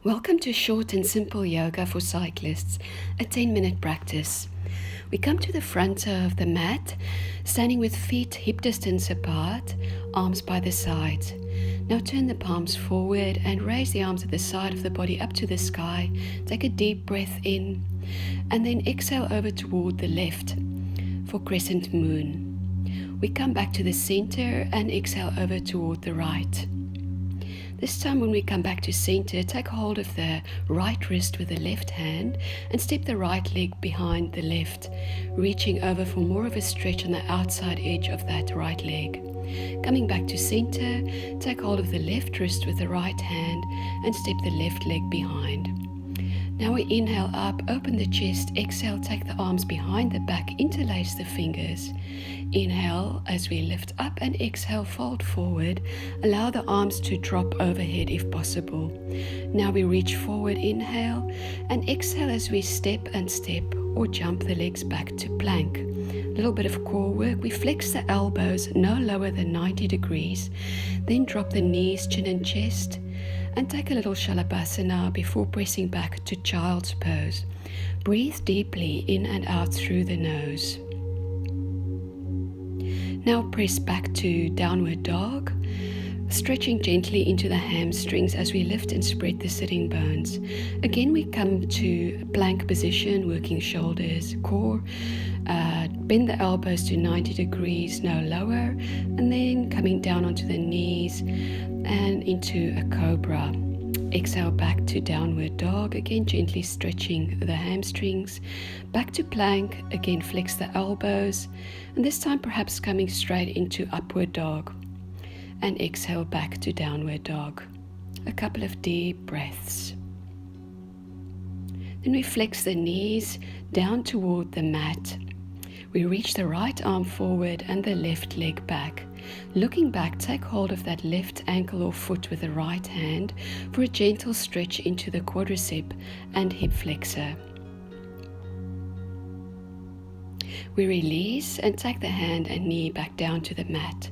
Welcome to Short and Simple Yoga for Cyclists, a 10-minute practice. We come to the front of the mat, standing with feet hip distance apart, arms by the sides. Now turn the palms forward and raise the arms at the side of the body up to the sky. Take a deep breath in and then exhale over toward the left for crescent moon. We come back to the center and exhale over toward the right. This time when we come back to center, take hold of the right wrist with the left hand and step the right leg behind the left, reaching over for more of a stretch on the outside edge of that right leg. Coming back to center, take hold of the left wrist with the right hand and step the left leg behind. Now we inhale up, open the chest, exhale, take the arms behind the back, interlace the fingers. Inhale as we lift up and exhale, fold forward. Allow the arms to drop overhead if possible. Now we reach forward, inhale, and exhale as we step or jump the legs back to plank. A little bit of core work. We flex the elbows no lower than 90 degrees. Then drop the knees, chin and chest. And take a little Shalabhasana before pressing back to Child's Pose. Breathe deeply in and out through the nose. Now press back to Downward Dog, stretching gently into the hamstrings as we lift and spread the sitting bones. Again, we come to plank position, working shoulders, core. Bend the elbows to 90 degrees, no lower, and then coming down onto the knees and into a cobra. Exhale back to Downward Dog, again gently stretching the hamstrings. Back to plank, again flex the elbows, and this time perhaps coming straight into Upward Dog. And exhale back to Downward Dog. A couple of deep breaths. Then we flex the knees down toward the mat. We reach the right arm forward and the left leg back. Looking back, take hold of that left ankle or foot with the right hand for a gentle stretch into the quadricep and hip flexor. We release and take the hand and knee back down to the mat.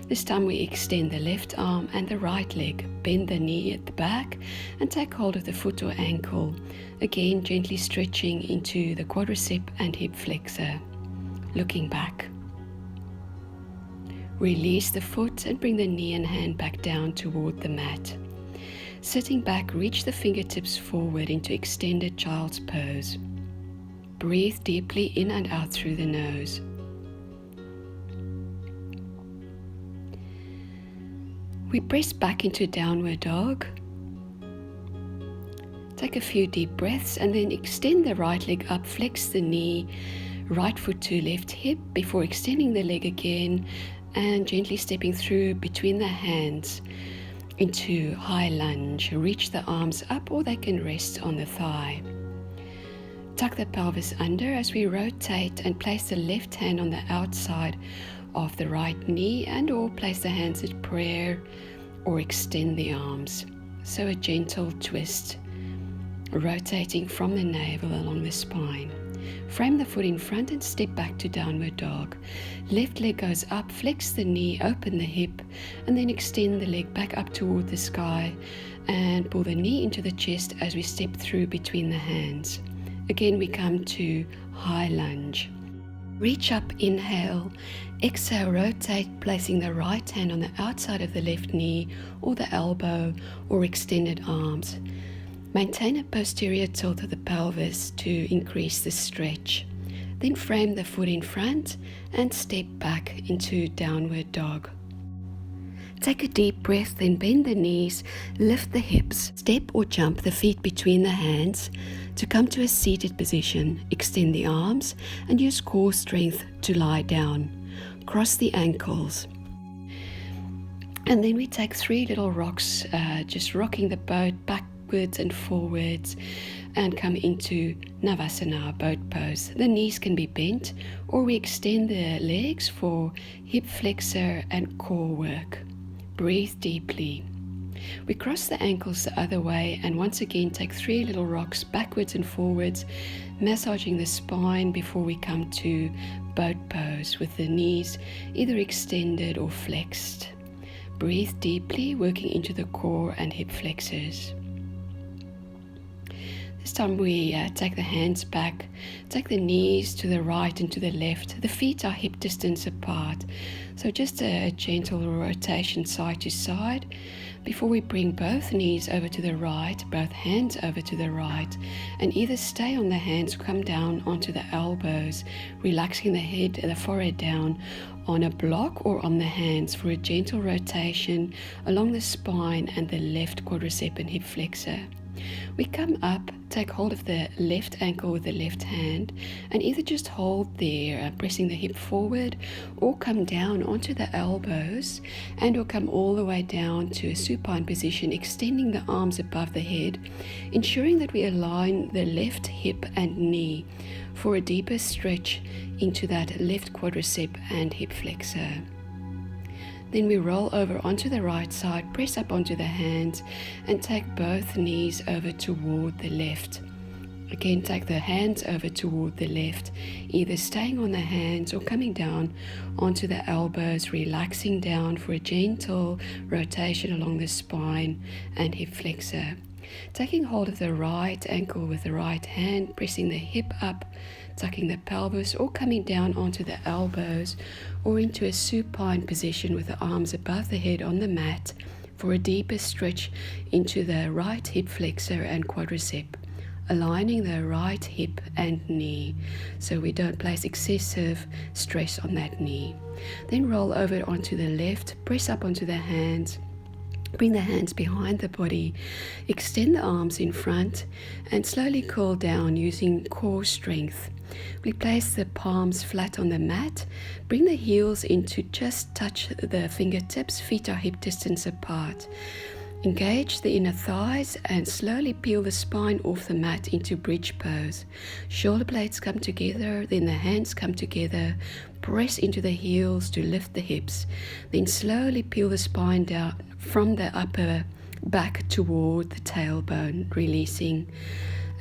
This time we extend the left arm and the right leg. Bend the knee at the back and take hold of the foot or ankle. Again, gently stretching into the quadricep and hip flexor. Looking back. Release the foot and bring the knee and hand back down toward the mat. Sitting back, reach the fingertips forward into extended Child's Pose. Breathe deeply in and out through the nose. We press back into Downward Dog. Take a few deep breaths and then extend the right leg up, flex the knee, right foot to left hip before extending the leg again and gently stepping through between the hands into high lunge. Reach the arms up or they can rest on the thigh. Tuck the pelvis under as we rotate and place the left hand on the outside of the right knee and or place the hands at prayer or extend the arms. So a gentle twist, rotating from the navel along the spine. Frame the foot in front and step back to Downward Dog. Left leg goes up, flex the knee, open the hip, and then extend the leg back up toward the sky and pull the knee into the chest as we step through between the hands. Again, we come to high lunge. Reach up, inhale, exhale, rotate, placing the right hand on the outside of the left knee or the elbow or extended arms. Maintain a posterior tilt of the pelvis to increase the stretch. Then frame the foot in front and step back into Downward Dog. Take a deep breath, then bend the knees, lift the hips, step or jump the feet between the hands to come to a seated position. Extend the arms and use core strength to lie down. Cross the ankles. And then we take 3 little rocks, just rocking the boat backwards and forwards and come into Navasana, boat pose. The knees can be bent or we extend the legs for hip flexor and core work. Breathe deeply. We cross the ankles the other way and once again take 3 little rocks backwards and forwards, massaging the spine before we come to boat pose with the knees either extended or flexed. Breathe deeply, working into the core and hip flexors. This time we take the hands back, take the knees to the right and to the left. The feet are hip distance apart. So just a gentle rotation side to side before we bring both knees over to the right, both hands over to the right, and either stay on the hands or come down onto the elbows, relaxing the head, the forehead down on a block or on the hands for a gentle rotation along the spine and the left quadricep and hip flexor. We come up, take hold of the left ankle with the left hand, and either just hold there, pressing the hip forward, or come down onto the elbows, and or come all the way down to a supine position, extending the arms above the head, ensuring that we align the left hip and knee for a deeper stretch into that left quadricep and hip flexor. Then we roll over onto the right side, press up onto the hands, and take both knees over toward the left. Again, take the hands over toward the left, either staying on the hands or coming down onto the elbows, relaxing down for a gentle rotation along the spine and hip flexor. Taking hold of the right ankle with the right hand, pressing the hip up, tucking the pelvis, or coming down onto the elbows or into a supine position with the arms above the head on the mat for a deeper stretch into the right hip flexor and quadricep, aligning the right hip and knee so we don't place excessive stress on that knee. Then roll over onto the left, press up onto the hands, bring the hands behind the body, extend the arms in front, and slowly curl down using core strength. We place the palms flat on the mat, bring the heels in to just touch the fingertips, feet are hip distance apart. Engage the inner thighs and slowly peel the spine off the mat into bridge pose. Shoulder blades come together, then the hands come together. Press into the heels to lift the hips. Then slowly peel the spine down from the upper back toward the tailbone, releasing.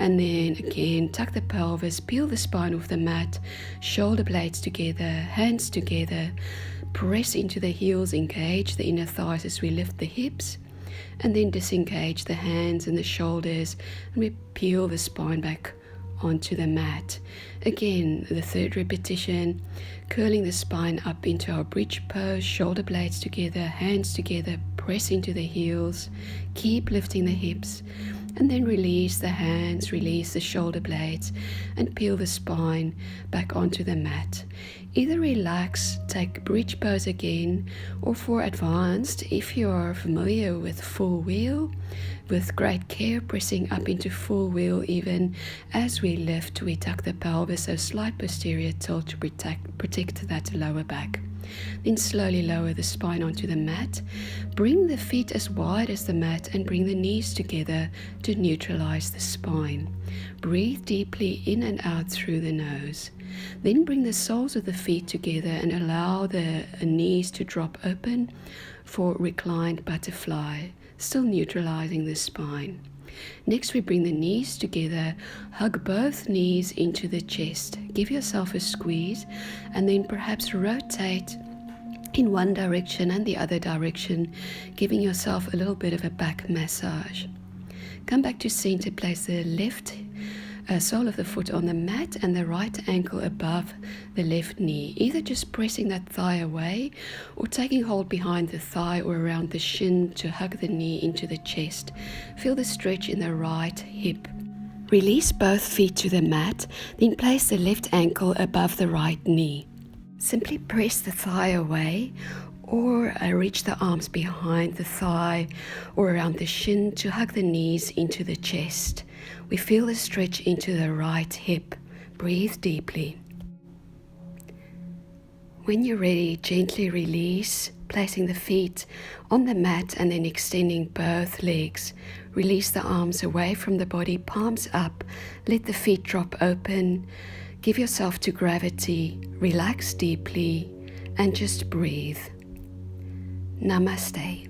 And then again, tuck the pelvis, peel the spine off the mat, shoulder blades together, hands together. Press into the heels, engage the inner thighs as we lift the hips. And then disengage the hands and the shoulders, and we peel the spine back onto the mat. Again, the third repetition, curling the spine up into our bridge pose, shoulder blades together, hands together, press into the heels, keep lifting the hips, and then release the hands, release the shoulder blades, and peel the spine back onto the mat. Either relax, take bridge pose again, or for advanced, if you are familiar with full wheel, with great care pressing up into full wheel. Even as we lift, we tuck the pelvis, so slight posterior tilt to protect that lower back. Then slowly lower the spine onto the mat. Bring the feet as wide as the mat and bring the knees together to neutralize the spine. Breathe deeply in and out through the nose. Then bring the soles of the feet together and allow the knees to drop open for reclined butterfly, still neutralizing the spine. Next, we bring the knees together, hug both knees into the chest, give yourself a squeeze, and then perhaps rotate in one direction and the other direction, giving yourself a little bit of a back massage. Come back to center, place the left sole of the foot on the mat and the right ankle above the left knee, either just pressing that thigh away or taking hold behind the thigh or around the shin to hug the knee into the chest. Feel the stretch in the right hip. Release both feet to the mat, then place the left ankle above the right knee. Simply press the thigh away or reach the arms behind the thigh or around the shin to hug the knees into the chest. We feel the stretch into the right hip. Breathe deeply. When you're ready, gently release, placing the feet on the mat and then extending both legs. Release the arms away from the body, palms up. Let the feet drop open. Give yourself to gravity. Relax deeply and just breathe. Namaste.